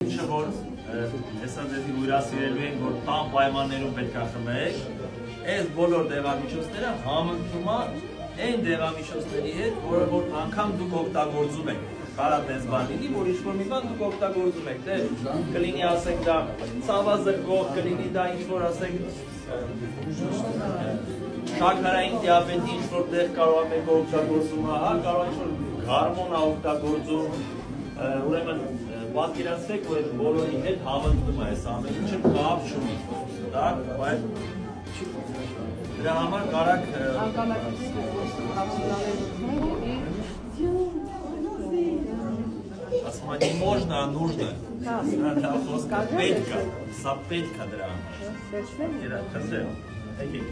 Որ հեսա ձեզի ուրասիրելու ենք, որ տան պայմաններում պետք է խմեք, այս բոլոր դեղամիջոցները համընկնում է այն դեղամիջոցների հետ, որը որ անգամ դուք օգտագործում եք։ Կարա տես բան լինի, որ ինչ-որ մի բան դուք օգտագործում եք, դե կլինի ասենք դա ցավազրկող, կլինի դա ինչ-որ ասենք շաքարային դիաբետի ինչ-որ տեղ կարող եք օգտագործում, հա, կարող ինչ-որ գարմոն է օգտագործում, ուրեմն պատկերացրեք, որ բոլորի հետ հավընկնում է այս ամեն ինչը կապ չունի, բայց դրա համար կարակ ասում не можно, а нужно. Պետք է, սա պետք է դրա համար։ Գիտեք, խնդրեմ, եկեք։